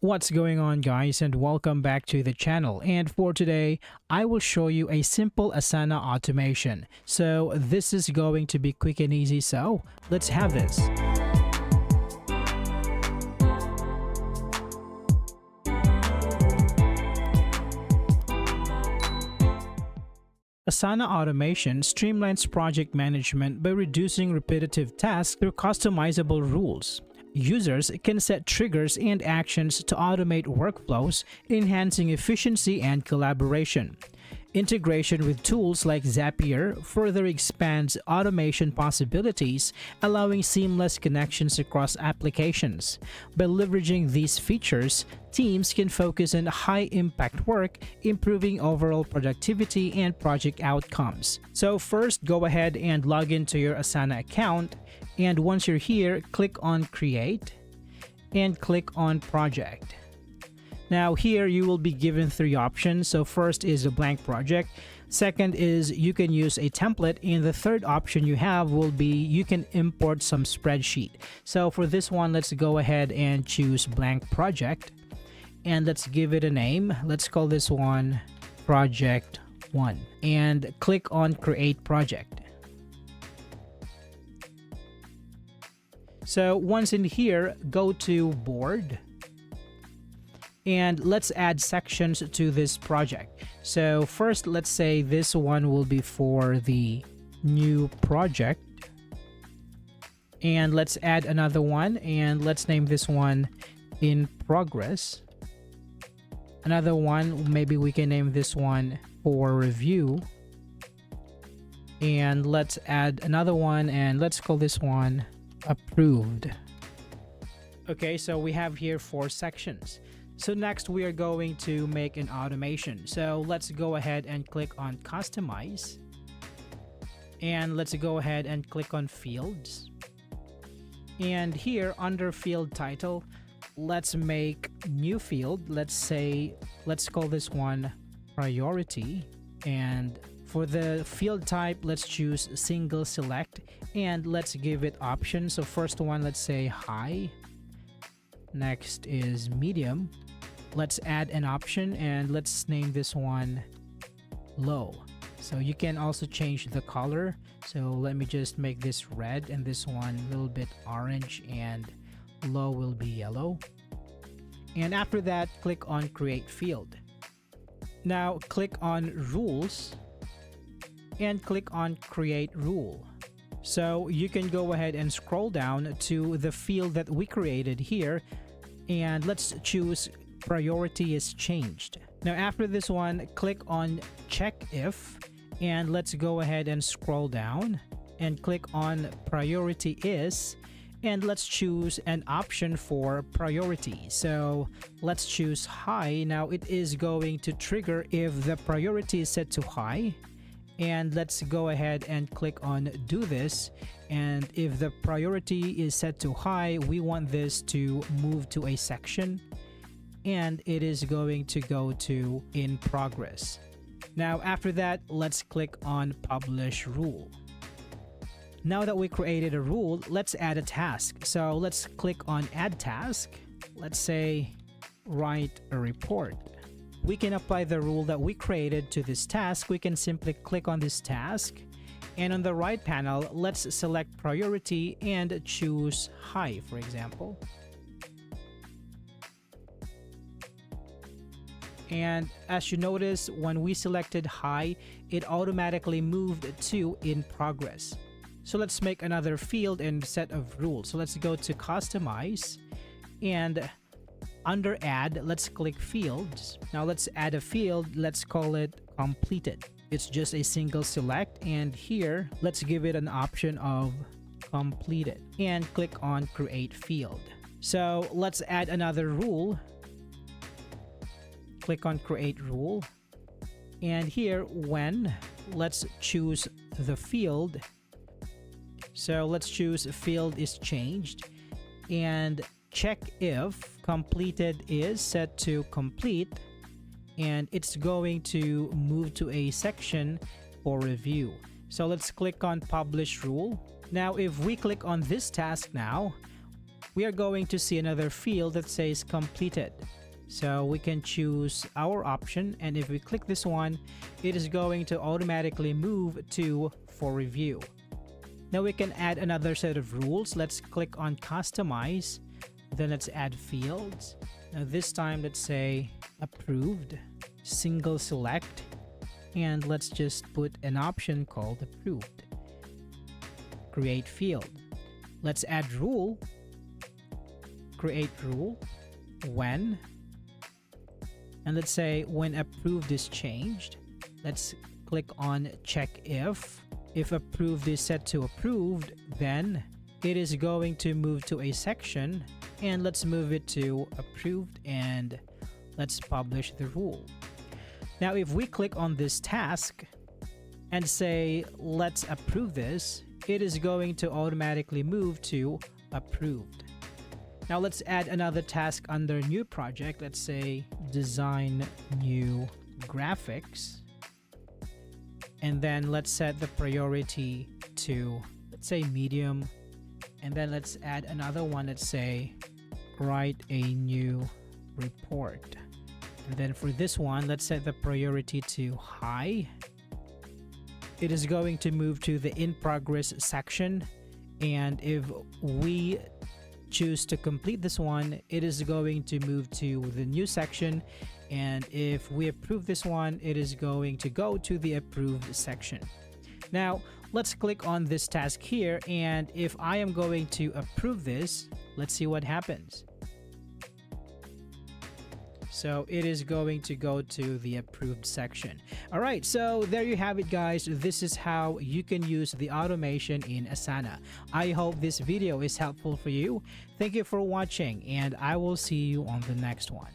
What's going on, guys, and welcome back to the channel. And for today, I will show you a simple Asana automation. So this is going to be quick and easy, so let's have this. Asana Automation streamlines project management by reducing repetitive tasks through customizable rules. Users can set triggers and actions to automate workflows, enhancing efficiency and collaboration. Integration with tools like Zapier further expands automation possibilities, allowing seamless connections across applications. By leveraging these features, teams can focus on high-impact work, improving overall productivity and project outcomes. So first, go ahead and log into your Asana account, and once you're here, click on Create and click on Project. Now here you will be given three options. So first is a blank project. Second is you can use a template, and the third option you have will be you can import some spreadsheet. So for this one, let's go ahead and choose blank project, and let's give it a name. Let's call this one Project 1 and click on Create Project. So once in here, go to Board. And let's add sections to this project. So first, let's say this one will be for the new project. And let's add another one, and let's name this one in progress. Another one, maybe we can name this one for review. And let's add another one, and let's call this one approved. Okay, so we have here 4 sections. So next we are going to make an automation. So let's go ahead and click on Customize. And let's go ahead and click on Fields. And here under Field Title, let's make new field. Let's call this one Priority. And for the field type, let's choose Single Select. And let's give it options. So first one, let's say High. Next is Medium. Let's add an option, and let's name this one Low. So you can also change the color. So let me just make this red and this one a little bit orange, and low will be yellow. And after that, click on Create Field. Now click on Rules and click on Create Rule. So you can go ahead and scroll down to the field that we created here, and let's choose Priority is Changed. Now after this one, click on Check If, and let's go ahead and scroll down and click on Priority Is, and let's choose an option for priority. So let's choose High. Now it is going to trigger if the priority is set to high. And let's go ahead and click on Do This. And if the priority is set to high, we want this to move to a section, and it is going to go to In Progress. Now after that, let's click on Publish Rule. Now that we created a rule, let's add a task. So let's click on Add Task. Let's say Write a Report. We can apply the rule that we created to this task. We can simply click on this task, and on the right panel, let's select Priority and choose High, for example. And as you notice, when we selected High, it automatically moved to In Progress. So let's make another field and set of rules. So let's go to Customize, and under Add, let's click Fields. Now let's add a field. Let's call it Completed. It's just a single select, and here let's give it an option of Completed and click on Create Field. So let's add another rule. Click on Create Rule, and here When, let's choose the field. So let's choose Field is Changed, and check if Completed is set to Complete, and it's going to move to a section for review. So let's click on Publish Rule. Now if we click on this task now, we are going to see another field that says completed. So we can choose our option, and if we click this one, it is going to automatically move to for review. Now we can add another set of rules. Let's click on customize, then let's add fields. Now this time let's say approved, single select, and let's just put an option called approved. Create field. Let's add rule, create rule, when, and let's say when approved is changed. Let's click on check if. If approved is set to approved, then it is going to move to a section, and let's move it to approved, and let's publish the rule. Now if we click on this task and say let's approve this, it is going to automatically move to approved. Now let's add another task under new project. Let's say design new graphics, and then let's set the priority to, let's say, medium, and then let's add another one. Let's say write a new report, and then for this one let's set the priority to high. It is going to move to the in progress section, and if we choose to complete this one, it is going to move to the new section, and if we approve this one, it is going to go to the approved section. Now let's click on this task here, and if I am going to approve this, let's see what happens. So it is going to go to the approved section. All right, so there you have it, guys. This is how you can use the automation in Asana. I hope this video is helpful for you. Thank you for watching, and I will see you on the next one.